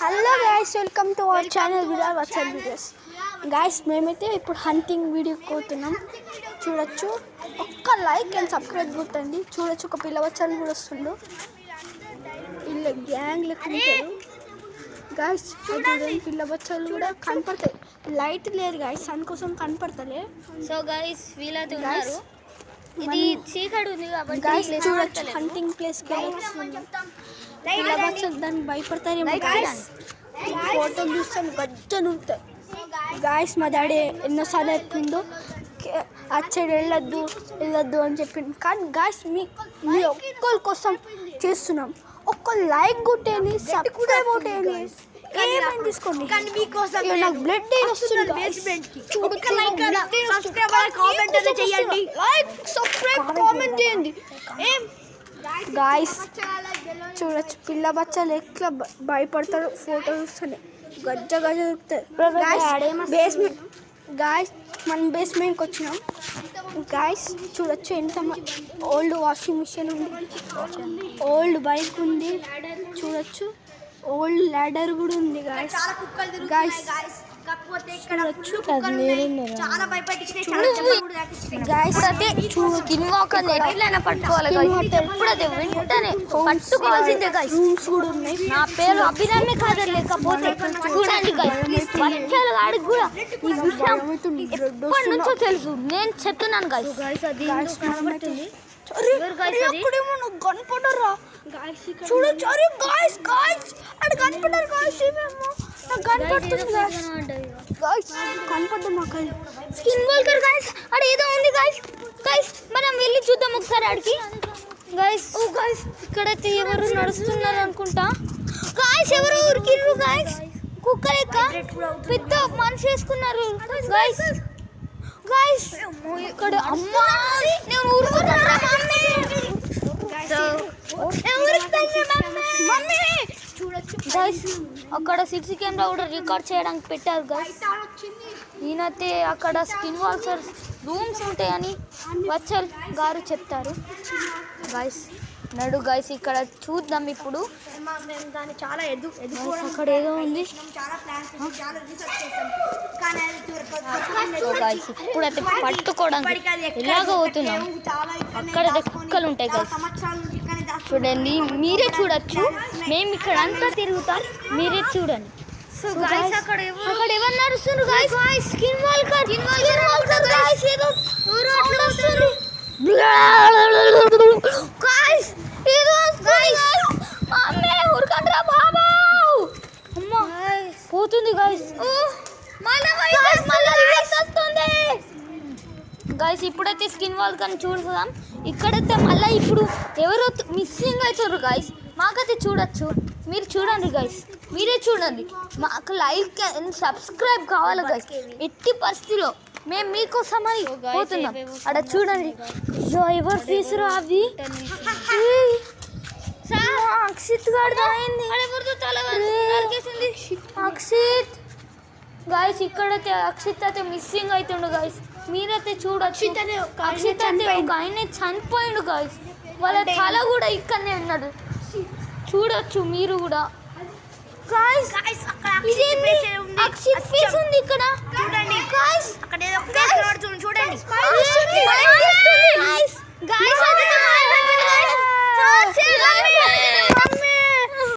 Hello guys, welcome to our channel viral WhatsApp videos. Guys, మేమైతే ఇప్పుడు hunting వీడియోకి పోతున్నాం. చూడొచ్చు, ఒక్క లైక్ అండ్ సబ్స్క్రైబ్ కొట్టండి. చూడొచ్చు, ఒక పిల్ల వచ్చాను కూడా వస్తుండు. వీళ్ళ గ్యాంగ్ లెక్క ఉంటారు గైస్. చూడండి, పిల్ల బచ్చాలు కూడా కనపడతాయి. లైట్ లేదు గైస్, సన్ కోసం కనపడతలే. సో గైస్, వీళ్ళైతే ఉన్నారు. ఇది చీకటి ఉంది కాబట్టి గైస్ చూడొచ్చు, హంటింగ్ ప్లేస్ కి పిల్ల బచ్చాలు దాన్ని భయపడతారేమో గైస్. ఫోటో చూస్తాను గజ్జను ఉంటాయి గాయస్. మా డాడీ ఎన్నోసార్లు చెప్పిందో అటు సైడ్ వెళ్ళొద్దు అని చెప్పింది. కానీ గాయస్, మీ ఒక్కరి కోసం చేస్తున్నాం. ఒక్క లైక్ కొట్టేయండి, సబ్స్క్రైబ్ కొట్టేయండి, ఏమైనా తీసుకోండి. నాకు బ్లడ్ వస్తుంది. గాయస్ చూడొచ్చు, పిల్ల బచ్చాలు ఎట్లా భయపడతారు. ఫోటో చూస్తేనే గజ్జ దొరుకుతారు. బేస్మెంట్ గాయస్, మనం బేస్మెంట్కి వచ్చినాం గాయస్. చూడొచ్చు, ఎంత ఓల్డ్ వాషింగ్ మిషన్ ఉంది, ఓల్డ్ బైక్ ఉంది. చూడొచ్చు, ఓల్డ్ ల్యాడర్ కూడా ఉంది గాయస్. గాయస్ నా పేరు అభిరామి కాదు, లేకపోతే చూడండి వాడికి కూడా ఈ విషయం ఎప్పటి నుంచో తెలుసు. నేను చెప్తున్నాను గాయస్. కనపడరా చూడొచ్చు. అరే గాయస్, గాయస్ అది కనపడ్డారు గాయస్. నాకు కనపడుతుంది గాయస్, కనపడ్డా మాకు స్కిన్ వాల్కర్ గాయస్. అక్కడ ఏదో ఉంది గాయస్. గాయస్, మనం వెళ్ళి చూద్దాం ఒకసారి ఆడికి. గాయస్, ఓ గాయస్, ఇక్కడైతే ఎవరు నడుస్తున్నారు అనుకుంటా. గాయస్, ఎవరు ఉరికిర్రు గాయస్. కుక్క లెక్క పెద్ద మనిషి వేసుకున్నారు గాయస్. గాయస్, ఇక్కడ అమ్మా, నేను ఊరుకున్నాను. గైస్, అక్కడ సిసి కెమెరా కూడా రికార్డ్ చేయడానికి పెట్టారు గైస్. ఈయనైతే అక్కడ స్కిన్ వాల్సర్ రూమ్స్ ఉంటాయని వచ్చల్ గారు చెప్తారు గైస్. నడు గైస్, ఇక్కడ చూద్దాం ఇప్పుడు. అక్కడ ఏదో ఉంది గైస్. ఇప్పుడైతే పట్టుకోవడానికి ఎలాగో పోతున్నాం. అక్కడైతే కుక్కలు ఉంటాయి గైస్. చూడండి, మీరే చూడొచ్చు. మేము ఇక్కడ అంతా తిరుగుతాం, మీరే చూడండి. సో గైస్, అక్కడ ఎవరు నడుస్తున్నారు గైస్. Skin walker guys. ఏదో సౌండ్ వస్తుంది గైస్. ఏదో అమ్మే ఊరుకండ్రా బాబు. అమ్మా, పోతుంది గైస్. గైస్, ఇప్పుడైతే స్కిన్ వాల్కర్ చూద్దాం. ఇక్కడైతే మళ్ళీ ఇప్పుడు ఎవరో మిస్సింగ్ అవుతారు గైస్. మాకైతే చూడొచ్చు, మీరు చూడండి గైస్, మీరే చూడండి. మాకు లైక్ అండ్ సబ్స్క్రైబ్ కావాలి గైస్. ఎట్టి పరిస్థితిలో మేము మీకోసమని పోతున్నాం. అక్కడ చూడండి, ఎవరు ఫీజు అవి అక్షిత్ గారు అక్షిత్ గాయస్. ఇక్కడైతే అక్షిత్ అయితే మిస్సింగ్ అవుతుండు గాయస్. మీరైతే చూడొచ్చు, అక్షిత్ అయితే ఒక ఆయన చనిపోయిండు గాయస్. వాళ్ళ తల కూడా ఇక్కడనే ఉన్నాడు, చూడొచ్చు మీరు కూడా గాయస్. అక్షిత్ ఫేస్ ఉంది ఇక్కడ చూడండి గాయస్. చూడండి గాయస్.